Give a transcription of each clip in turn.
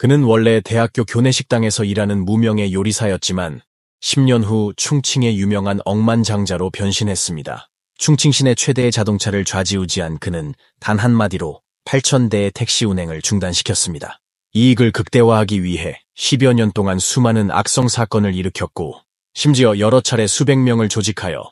그는 원래 대학교 교내식당에서 일하는 무명의 요리사였지만 10년 후 충칭의 유명한 억만장자로 변신했습니다. 충칭 시내 최대의 자동차를 좌지우지한 그는 단 한마디로 8,000대의 택시 운행을 중단시켰습니다. 이익을 극대화하기 위해 10여 년 동안 수많은 악성 사건을 일으켰고 심지어 여러 차례 수백 명을 조직하여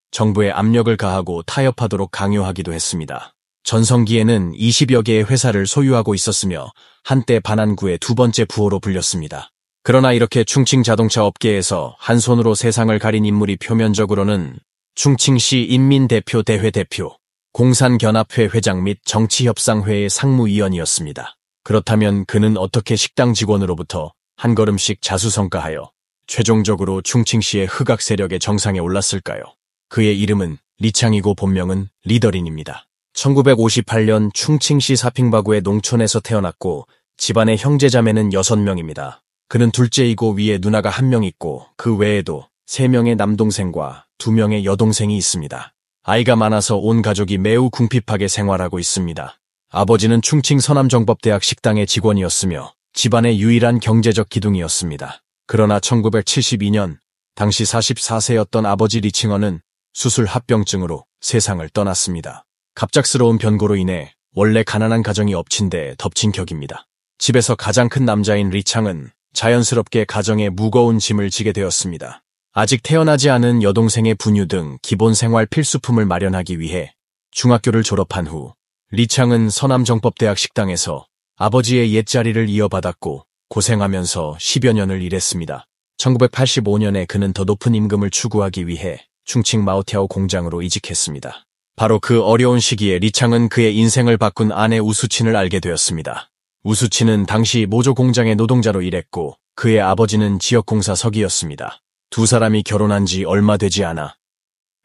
정부에 압력을 가하고 타협하도록 강요하기도 했습니다. 전성기에는 20여 개의 회사를 소유하고 있었으며 한때 반안구의 두 번째 부호로 불렸습니다. 그러나 이렇게 충칭 자동차 업계에서 한 손으로 세상을 가린 인물이 표면적으로는 충칭시 인민대표 대회 대표, 공산견합회 회장 및 정치협상회의 상무위원이었습니다. 그렇다면 그는 어떻게 식당 직원으로부터 한 걸음씩 자수성가하여 최종적으로 충칭시의 흑악 세력의 정상에 올랐을까요? 그의 이름은 리창이고 본명은 리더린입니다. 1958년 충칭시 사핑바구의 농촌에서 태어났고 집안의 형제자매는 6명입니다. 그는 둘째이고 위에 누나가 1명 있고 그 외에도 3명의 남동생과 2명의 여동생이 있습니다. 아이가 많아서 온 가족이 매우 궁핍하게 생활하고 있습니다. 아버지는 충칭 서남정법대학 식당의 직원이었으며 집안의 유일한 경제적 기둥이었습니다. 그러나 1972년 당시 44세였던 아버지 리칭어는 수술 합병증으로 세상을 떠났습니다. 갑작스러운 변고로 인해 원래 가난한 가정이 엎친 데 덮친 격입니다. 집에서 가장 큰 남자인 리창은 자연스럽게 가정에 무거운 짐을 지게 되었습니다. 아직 태어나지 않은 여동생의 분유 등 기본 생활 필수품을 마련하기 위해 중학교를 졸업한 후 리창은 서남정법대학 식당에서 아버지의 옛자리를 이어받았고 고생하면서 10여 년을 일했습니다. 1985년에 그는 더 높은 임금을 추구하기 위해 충칭 마오티아오 공장으로 이직했습니다. 바로 그 어려운 시기에 리창은 그의 인생을 바꾼 아내 우수친을 알게 되었습니다. 우수친은 당시 모조 공장의 노동자로 일했고 그의 아버지는 지역공사 서기였습니다. 두 사람이 결혼한 지 얼마 되지 않아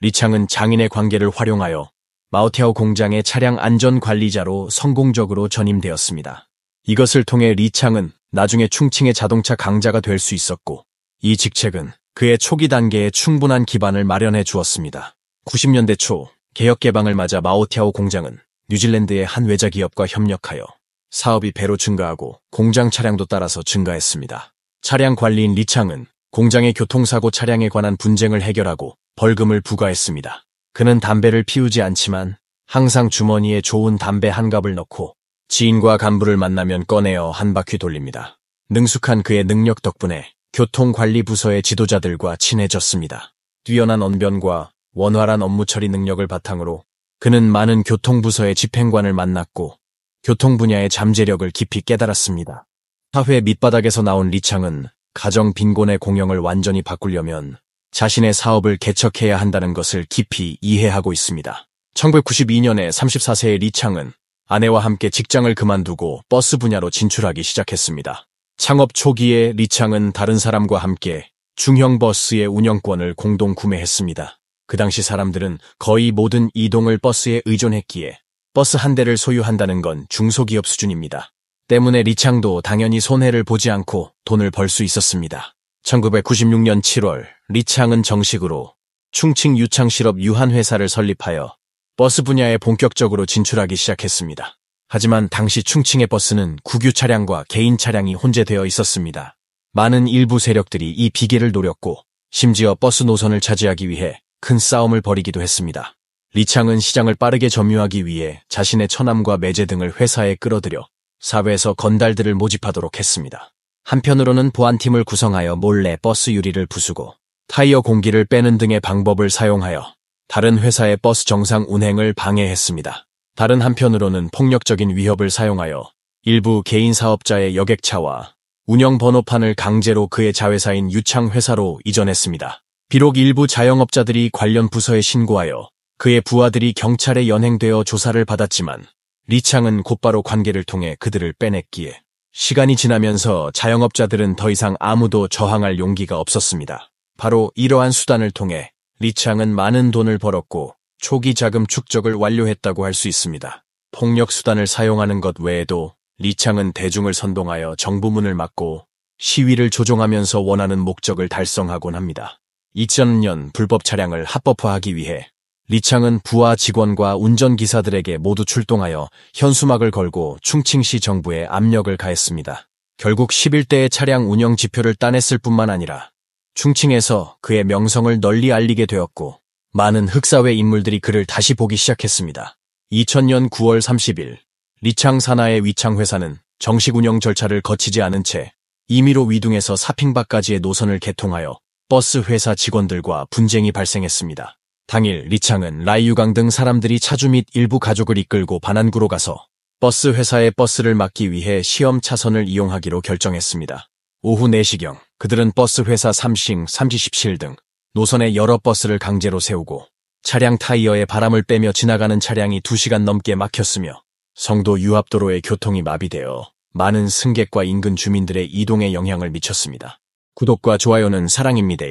리창은 장인의 관계를 활용하여 마오티아오 공장의 차량 안전관리자로 성공적으로 전임되었습니다. 이것을 통해 리창은 나중에 충칭의 자동차 강자가 될 수 있었고 이 직책은 그의 초기 단계에 충분한 기반을 마련해 주었습니다. 90년대 초 개혁 개방을 맞아 마오티아오 공장은 뉴질랜드의 한 외자 기업과 협력하여 사업이 배로 증가하고 공장 차량도 따라서 증가했습니다. 차량 관리인 리창은 공장의 교통사고 차량에 관한 분쟁을 해결하고 벌금을 부과했습니다. 그는 담배를 피우지 않지만 항상 주머니에 좋은 담배 한 갑을 넣고 지인과 간부를 만나면 꺼내어 한 바퀴 돌립니다. 능숙한 그의 능력 덕분에 교통관리부서의 지도자들과 친해졌습니다. 뛰어난 언변과 원활한 업무 처리 능력을 바탕으로 그는 많은 교통부서의 집행관을 만났고 교통 분야의 잠재력을 깊이 깨달았습니다. 사회 밑바닥에서 나온 리창은 가정 빈곤의 공영을 완전히 바꾸려면 자신의 사업을 개척해야 한다는 것을 깊이 이해하고 있습니다. 1992년에 34세의 리창은 아내와 함께 직장을 그만두고 버스 분야로 진출하기 시작했습니다. 창업 초기에 리창은 다른 사람과 함께 중형 버스의 운영권을 공동 구매했습니다. 그 당시 사람들은 거의 모든 이동을 버스에 의존했기에 버스 한 대를 소유한다는 건 중소기업 수준입니다. 때문에 리창도 당연히 손해를 보지 않고 돈을 벌 수 있었습니다. 1996년 7월 리창은 정식으로 충칭 유창실업 유한회사를 설립하여 버스 분야에 본격적으로 진출하기 시작했습니다. 하지만 당시 충칭의 버스는 국유 차량과 개인 차량이 혼재되어 있었습니다. 많은 일부 세력들이 이 비계를 노렸고 심지어 버스 노선을 차지하기 위해 큰 싸움을 벌이기도 했습니다. 리창은 시장을 빠르게 점유하기 위해 자신의 처남과 매제 등을 회사에 끌어들여 사회에서 건달들을 모집하도록 했습니다. 한편으로는 보안팀을 구성하여 몰래 버스 유리를 부수고 타이어 공기를 빼는 등의 방법을 사용하여 다른 회사의 버스 정상 운행을 방해했습니다. 다른 한편으로는 폭력적인 위협을 사용하여 일부 개인 사업자의 여객차와 운영 번호판을 강제로 그의 자회사인 유창회사로 이전했습니다. 비록 일부 자영업자들이 관련 부서에 신고하여 그의 부하들이 경찰에 연행되어 조사를 받았지만 리창은 곧바로 관계를 통해 그들을 빼냈기에 시간이 지나면서 자영업자들은 더 이상 아무도 저항할 용기가 없었습니다. 바로 이러한 수단을 통해 리창은 많은 돈을 벌었고 초기 자금 축적을 완료했다고 할 수 있습니다. 폭력 수단을 사용하는 것 외에도 리창은 대중을 선동하여 정부문을 막고 시위를 조종하면서 원하는 목적을 달성하곤 합니다. 2000년 불법 차량을 합법화하기 위해 리창은 부하 직원과 운전기사들에게 모두 출동하여 현수막을 걸고 충칭시 정부에 압력을 가했습니다. 결국 11대의 차량 운영 지표를 따냈을 뿐만 아니라 충칭에서 그의 명성을 널리 알리게 되었고 많은 흑사회 인물들이 그를 다시 보기 시작했습니다. 2000년 9월 30일 리창 산하의 위창회사는 정식 운영 절차를 거치지 않은 채 임의로 위둥에서 사핑바까지의 노선을 개통하여 버스 회사 직원들과 분쟁이 발생했습니다. 당일 리창은 라이유강 등 사람들이 차주 및 일부 가족을 이끌고 반안구로 가서 버스 회사의 버스를 막기 위해 시험 차선을 이용하기로 결정했습니다. 오후 4시경 그들은 버스 회사 삼싱, 삼지십실 등 노선에 여러 버스를 강제로 세우고 차량 타이어에 바람을 빼며 지나가는 차량이 2시간 넘게 막혔으며 성도 유압도로의 교통이 마비되어 많은 승객과 인근 주민들의 이동에 영향을 미쳤습니다. 구독과 좋아요는 사랑입니다.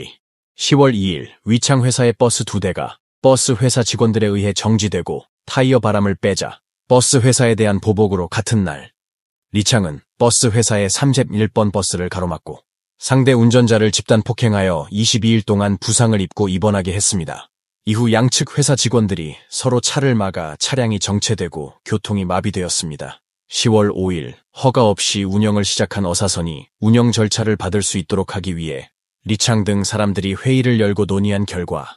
10월 2일 위창회사의 버스 2대가 버스 회사 직원들에 의해 정지되고 타이어 바람을 빼자 버스 회사에 대한 보복으로 같은 날 리창은 버스 회사의 31번 버스를 가로막고 상대 운전자를 집단 폭행하여 22일 동안 부상을 입고 입원하게 했습니다. 이후 양측 회사 직원들이 서로 차를 막아 차량이 정체되고 교통이 마비되었습니다. 10월 5일 허가 없이 운영을 시작한 어사선이 운영 절차를 받을 수 있도록 하기 위해 리창 등 사람들이 회의를 열고 논의한 결과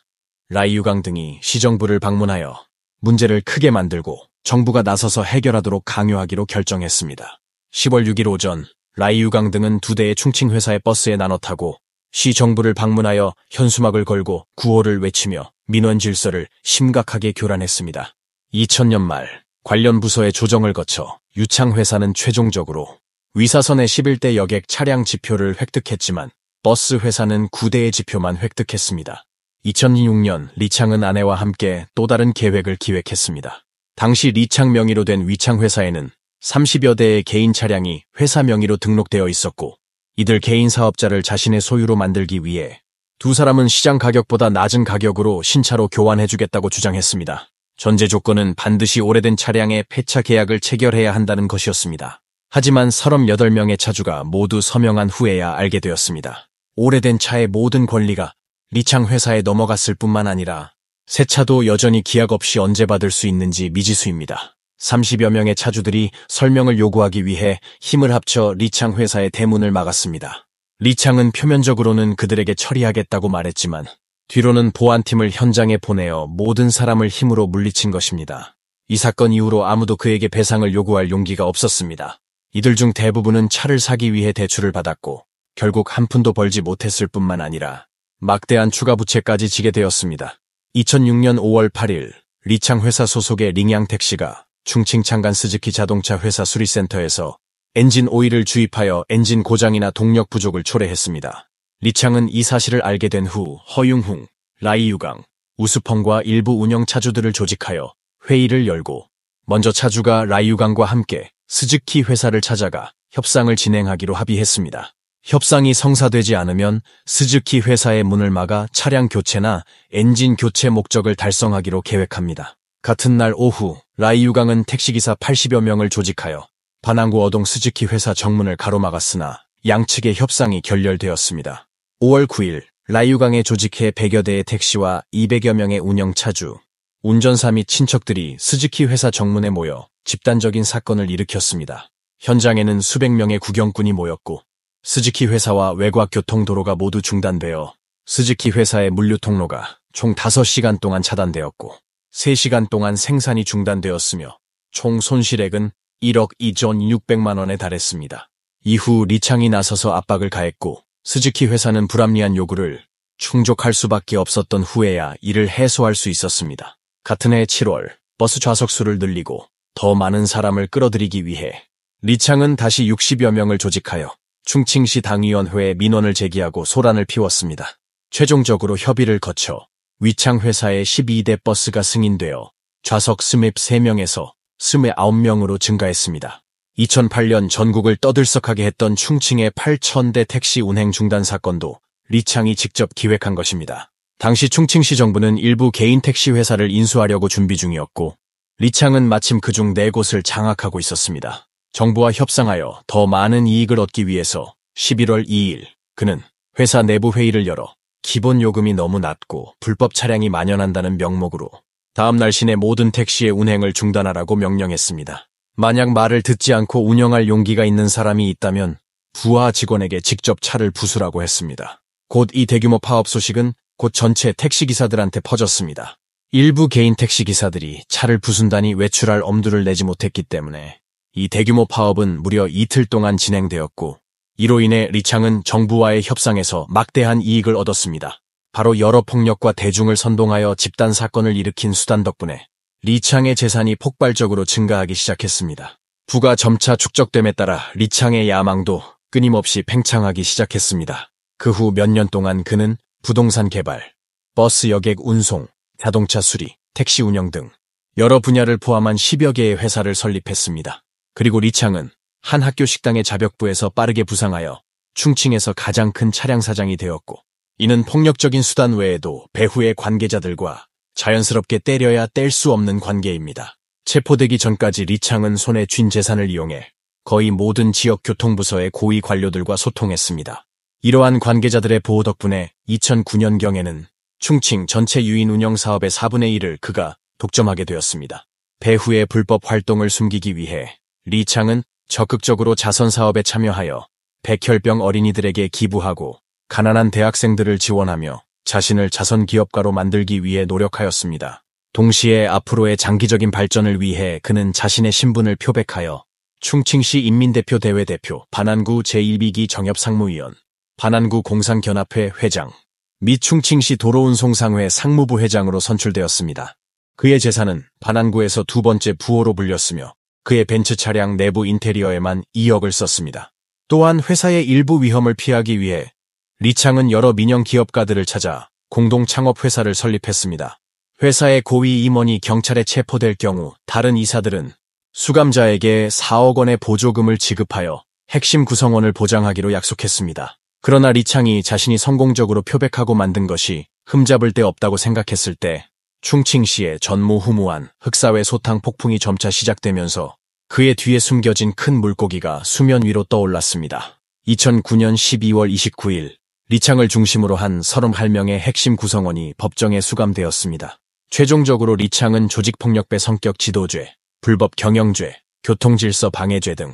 라이유강 등이 시정부를 방문하여 문제를 크게 만들고 정부가 나서서 해결하도록 강요하기로 결정했습니다. 10월 6일 오전 라이유강 등은 2대의 충칭 회사의 버스에 나눠 타고 시 정부를 방문하여 현수막을 걸고 구호를 외치며 민원 질서를 심각하게 교란했습니다. 2000년 말 관련 부서의 조정을 거쳐 유창 회사는 최종적으로 위사선의 11대 여객 차량 지표를 획득했지만 버스 회사는 9대의 지표만 획득했습니다. 2006년 리창은 아내와 함께 또 다른 계획을 기획했습니다. 당시 리창 명의로 된 위창 회사에는 30여 대의 개인 차량이 회사 명의로 등록되어 있었고 이들 개인 사업자를 자신의 소유로 만들기 위해 두 사람은 시장 가격보다 낮은 가격으로 신차로 교환해주겠다고 주장했습니다. 전제 조건은 반드시 오래된 차량의 폐차 계약을 체결해야 한다는 것이었습니다. 하지만 38명의 차주가 모두 서명한 후에야 알게 되었습니다. 오래된 차의 모든 권리가 리창 회사에 넘어갔을 뿐만 아니라 새 차도 여전히 기약 없이 언제 받을 수 있는지 미지수입니다. 30여 명의 차주들이 설명을 요구하기 위해 힘을 합쳐 리창 회사의 대문을 막았습니다. 리창은 표면적으로는 그들에게 처리하겠다고 말했지만 뒤로는 보안팀을 현장에 보내어 모든 사람을 힘으로 물리친 것입니다. 이 사건 이후로 아무도 그에게 배상을 요구할 용기가 없었습니다. 이들 중 대부분은 차를 사기 위해 대출을 받았고 결국 한 푼도 벌지 못했을 뿐만 아니라 막대한 추가 부채까지 지게 되었습니다. 2006년 5월 8일 리창 회사 소속의 링양 택시가 충칭 창간 스즈키 자동차 회사 수리센터에서 엔진 오일을 주입하여 엔진 고장이나 동력 부족을 초래했습니다. 리창은 이 사실을 알게 된 후 허융훈, 라이유강, 우스펑과 일부 운영 차주들을 조직하여 회의를 열고 먼저 차주가 라이유강과 함께 스즈키 회사를 찾아가 협상을 진행하기로 합의했습니다. 협상이 성사되지 않으면 스즈키 회사의 문을 막아 차량 교체나 엔진 교체 목적을 달성하기로 계획합니다. 같은 날 오후 라이유강은 택시기사 80여 명을 조직하여 반항구 어동 스즈키 회사 정문을 가로막았으나 양측의 협상이 결렬되었습니다. 5월 9일 라이유강에 조직해 100여 대의 택시와 200여 명의 운영차주, 운전사 및 친척들이 스즈키 회사 정문에 모여 집단적인 사건을 일으켰습니다. 현장에는 수백 명의 구경꾼이 모였고 스즈키 회사와 외곽 교통도로가 모두 중단되어 스즈키 회사의 물류 통로가 총 5시간 동안 차단되었고 3시간 동안 생산이 중단되었으며 총 손실액은 1억 2,600만 원에 달했습니다. 이후 리창이 나서서 압박을 가했고 스즈키 회사는 불합리한 요구를 충족할 수밖에 없었던 후에야 이를 해소할 수 있었습니다. 같은 해 7월 버스 좌석수를 늘리고 더 많은 사람을 끌어들이기 위해 리창은 다시 60여 명을 조직하여 충칭시 당위원회에 민원을 제기하고 소란을 피웠습니다. 최종적으로 협의를 거쳐 위창 회사의 12대 버스가 승인되어 좌석 23명에서 29명으로 증가했습니다. 2008년 전국을 떠들썩하게 했던 충칭의 8,000대 택시 운행 중단 사건도 리창이 직접 기획한 것입니다. 당시 충칭시 정부는 일부 개인 택시 회사를 인수하려고 준비 중이었고 리창은 마침 그중 4곳을 장악하고 있었습니다. 정부와 협상하여 더 많은 이익을 얻기 위해서 11월 2일 그는 회사 내부 회의를 열어 기본 요금이 너무 낮고 불법 차량이 만연한다는 명목으로 다음 날 시내 모든 택시의 운행을 중단하라고 명령했습니다. 만약 말을 듣지 않고 운영할 용기가 있는 사람이 있다면 부하 직원에게 직접 차를 부수라고 했습니다. 곧 이 대규모 파업 소식은 곧 전체 택시기사들한테 퍼졌습니다. 일부 개인 택시기사들이 차를 부순다니 외출할 엄두를 내지 못했기 때문에 이 대규모 파업은 무려 이틀 동안 진행되었고, 이로 인해 리창은 정부와의 협상에서 막대한 이익을 얻었습니다. 바로 여러 폭력과 대중을 선동하여 집단 사건을 일으킨 수단 덕분에 리창의 재산이 폭발적으로 증가하기 시작했습니다. 부가 점차 축적됨에 따라 리창의 야망도 끊임없이 팽창하기 시작했습니다. 그 후 몇 년 동안 그는 부동산 개발, 버스 여객 운송, 자동차 수리, 택시 운영 등 여러 분야를 포함한 10여 개의 회사를 설립했습니다. 그리고 리창은 한 학교 식당의 자벽부에서 빠르게 부상하여 충칭에서 가장 큰 차량 사장이 되었고, 이는 폭력적인 수단 외에도 배후의 관계자들과 자연스럽게 때려야 뗄 수 없는 관계입니다. 체포되기 전까지 리창은 손에 쥔 재산을 이용해 거의 모든 지역 교통부서의 고위 관료들과 소통했습니다. 이러한 관계자들의 보호 덕분에 2009년경에는 충칭 전체 유인 운영 사업의 4분의 1을 그가 독점하게 되었습니다. 배후의 불법 활동을 숨기기 위해 리창은 적극적으로 자선 사업에 참여하여 백혈병 어린이들에게 기부하고 가난한 대학생들을 지원하며 자신을 자선 기업가로 만들기 위해 노력하였습니다. 동시에 앞으로의 장기적인 발전을 위해 그는 자신의 신분을 표백하여 충칭시 인민대표 대회 대표, 반안구 제1비기 정협상무위원, 반안구 공상견합회 회장 및 충칭시 도로운송상회 상무부 회장으로 선출되었습니다. 그의 재산은 반안구에서 두 번째 부호로 불렸으며 그의 벤츠 차량 내부 인테리어에만 2억을 썼습니다. 또한 회사의 일부 위험을 피하기 위해 리창은 여러 민영 기업가들을 찾아 공동 창업 회사를 설립했습니다. 회사의 고위 임원이 경찰에 체포될 경우 다른 이사들은 수감자에게 4억 원의 보조금을 지급하여 핵심 구성원을 보장하기로 약속했습니다. 그러나 리창이 자신이 성공적으로 표백하고 만든 것이 흠잡을 데 없다고 생각했을 때 충칭시의 전무후무한 흑사회 소탕 폭풍이 점차 시작되면서 그의 뒤에 숨겨진 큰 물고기가 수면 위로 떠올랐습니다. 2009년 12월 29일 리창을 중심으로 한 38명의 핵심 구성원이 법정에 수감되었습니다. 최종적으로 리창은 조직폭력배 성격 지도죄, 불법 경영죄, 교통질서 방해죄 등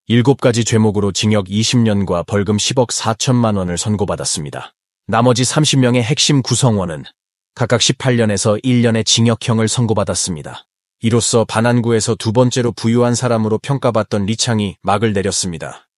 7가지 죄목으로 징역 20년과 벌금 10억 4천만 원을 선고받았습니다. 나머지 30명의 핵심 구성원은 각각 18년에서 1년의 징역형을 선고받았습니다. 이로써 반안구에서 두 번째로 부유한 사람으로 평가받던 리창이 막을 내렸습니다.